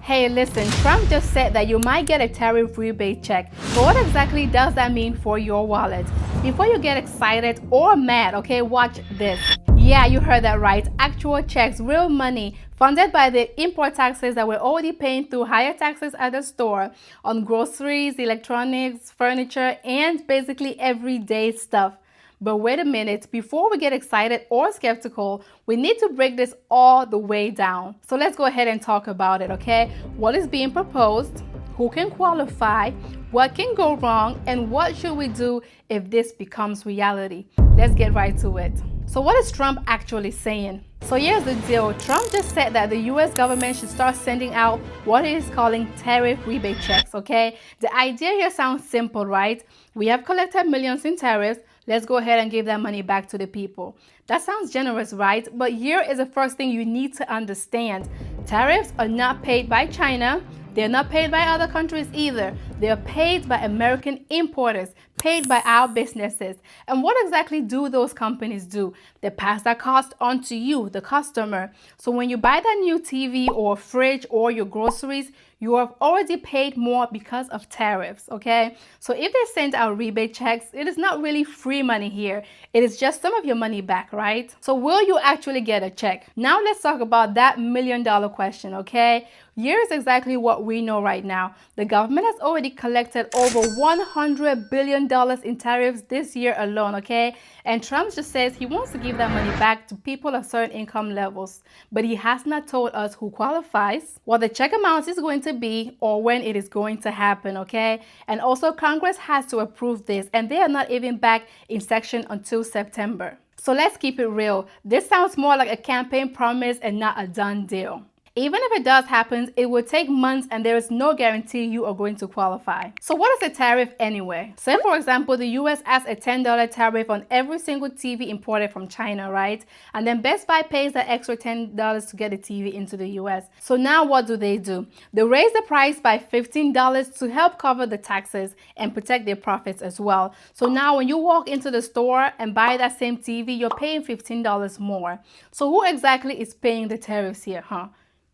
Hey, listen, Trump just said that you might get a tariff rebate check. But what exactly does that mean for your wallet? Before you get excited or mad, okay, watch this. Yeah, you heard that right. Actual checks, real money, funded by the import taxes that we're already paying through higher taxes at the store on groceries, electronics, furniture, and basically everyday stuff. But wait a minute, before we get excited or skeptical, we need to break this all the way down. So let's go ahead and talk about it, okay? What is being proposed? Who can qualify? What can go wrong? And what should we do if this becomes reality? Let's get right to it. So what is Trump actually saying? So here's the deal. Trump just said that the US government should start sending out what he is calling tariff rebate checks, okay? The idea here sounds simple, right? We have collected millions in tariffs. Let's go ahead and give that money back to the people. That sounds generous, right? But here is the first thing you need to understand. Tariffs are not paid by China. They're not paid by other countries either. They're paid by American importers, paid by our businesses. And what exactly do those companies do? They pass that cost on to you, the customer. So when you buy that new TV or fridge or your groceries, you have already paid more because of tariffs, okay? So if they send out rebate checks, it is not really free money here. It is just some of your money back, right? So will you actually get a check? Now let's talk about that million-dollar question, okay? Here's exactly what we know right now. The government has already collected over $100 billion in tariffs this year alone, okay? And Trump just says he wants to give that money back to people of certain income levels. But he has not told us who qualifies, what the check amount is going to be, or when it is going to happen, okay? And also Congress has to approve this, and they are not even back in session until September. So let's keep it real. This sounds more like a campaign promise and not a done deal. Even if it does happen, it will take months and there is no guarantee you are going to qualify. So what is a tariff anyway? Say for example, the US adds a $10 tariff on every single TV imported from China, right? And then Best Buy pays that extra $10 to get a TV into the US. So now what do? They raise the price by $15 to help cover the taxes and protect their profits as well. So now when you walk into the store and buy that same TV, you're paying $15 more. So who exactly is paying the tariffs here, huh?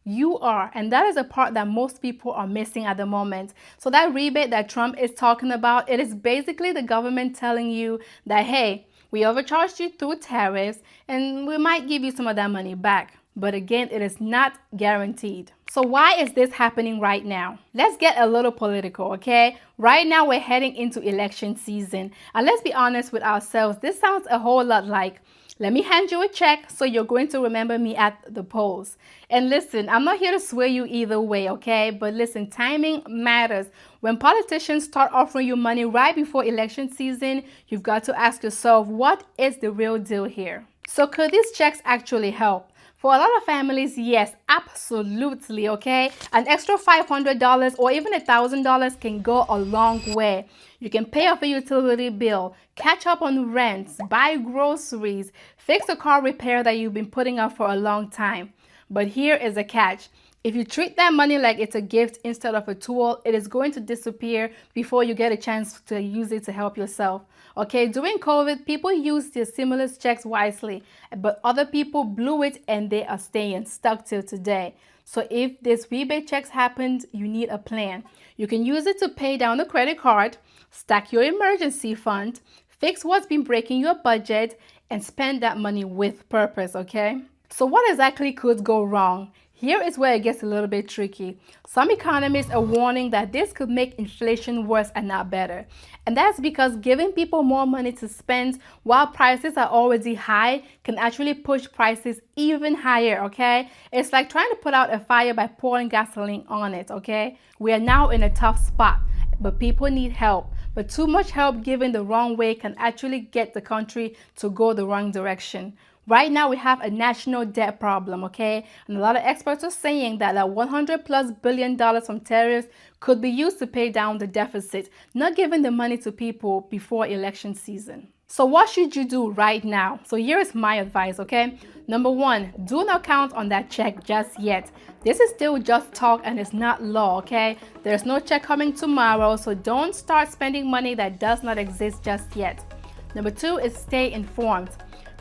You are, and that is a part that most people are missing at the moment. So that rebate that Trump is talking about, it is basically the government telling you that, hey, we overcharged you through tariffs and we might give you some of that money back. But again, it is not guaranteed. So why is this happening right now? Let's get a little political, okay? Right now we're heading into election season. And let's be honest with ourselves, this sounds a whole lot like, let me hand you a check so you're going to remember me at the polls. And listen, I'm not here to sway you either way, okay? But listen, timing matters. When politicians start offering you money right before election season, you've got to ask yourself, what is the real deal here? So could these checks actually help? For a lot of families, yes, absolutely, okay? An extra $500 or even $1,000 can go a long way. You can pay off a utility bill, catch up on rents, buy groceries, fix a car repair that you've been putting off for a long time. But here is a catch. If you treat that money like it's a gift instead of a tool, it is going to disappear before you get a chance to use it to help yourself. Okay, during COVID, people used their stimulus checks wisely, but other people blew it and they are staying stuck till today. So if this rebate checks happened, you need a plan. You can use it to pay down the credit card, stack your emergency fund, fix what's been breaking your budget, and spend that money with purpose, okay? So what exactly could go wrong? Here is where it gets a little bit tricky. Some economists are warning that this could make inflation worse and not better. And that's because giving people more money to spend while prices are already high can actually push prices even higher, okay? It's like trying to put out a fire by pouring gasoline on it, okay? We are now in a tough spot, but people need help. But too much help given the wrong way can actually get the country to go the wrong direction. Right now, we have a national debt problem, okay? And a lot of experts are saying that $100+ billion from tariffs could be used to pay down the deficit, not giving the money to people before election season. So what should you do right now? So here is my advice, okay? Number one, do not count on that check just yet. This is still just talk and it's not law, okay? There's no check coming tomorrow, so don't start spending money that does not exist just yet. Number two is stay informed.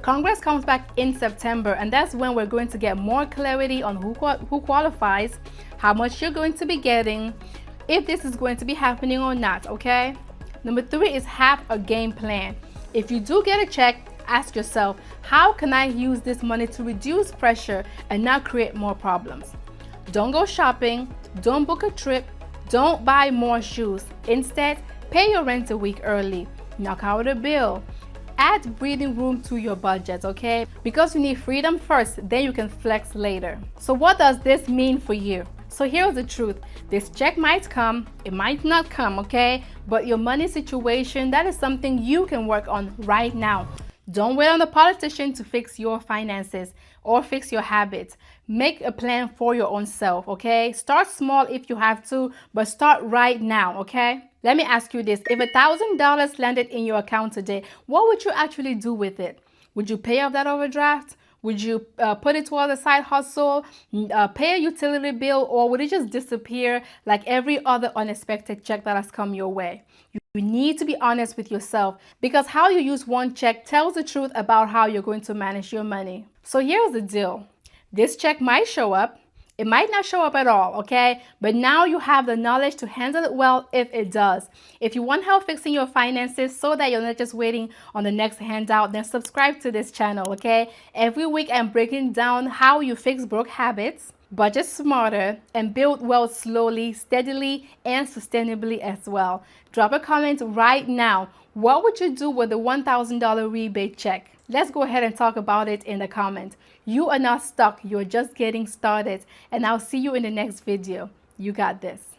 Congress comes back in September, and that's when we're going to get more clarity on who qualifies, how much you're going to be getting, if this is going to be happening or not, okay? Number 3 is have a game plan. If you do get a check, ask yourself, how can I use this money to reduce pressure and not create more problems? Don't go shopping, don't book a trip, don't buy more shoes. Instead, pay your rent a week early, knock out a bill. Add breathing room to your budget, okay? Because you need freedom first, then you can flex later. So what does this mean for you? So here's the truth. This check might come, it might not come, okay? But your money situation, that is something you can work on right now. Don't wait on the politician to fix your finances or fix your habits. Make a plan for your own self, okay? Start small if you have to, but start right now, okay? Let me ask you this. If $1,000 landed in your account today, what would you actually do with it? Would you pay off that overdraft? Would you put it toward a side hustle, pay a utility bill, or would it just disappear like every other unexpected check that has come your way? You need to be honest with yourself, because how you use one check tells the truth about how you're going to manage your money. So here's the deal. This check might show up. It might not show up at all, okay? But now you have the knowledge to handle it well if it does. If you want help fixing your finances so that you're not just waiting on the next handout, then subscribe to this channel, okay? Every week I'm breaking down how you fix broke habits, budget smarter, and build wealth slowly, steadily, and sustainably as well. Drop a comment right now. What would you do with the $1,000 rebate check? Let's go ahead and talk about it in the comment. You are not stuck, you're just getting started. And I'll see you in the next video. You got this.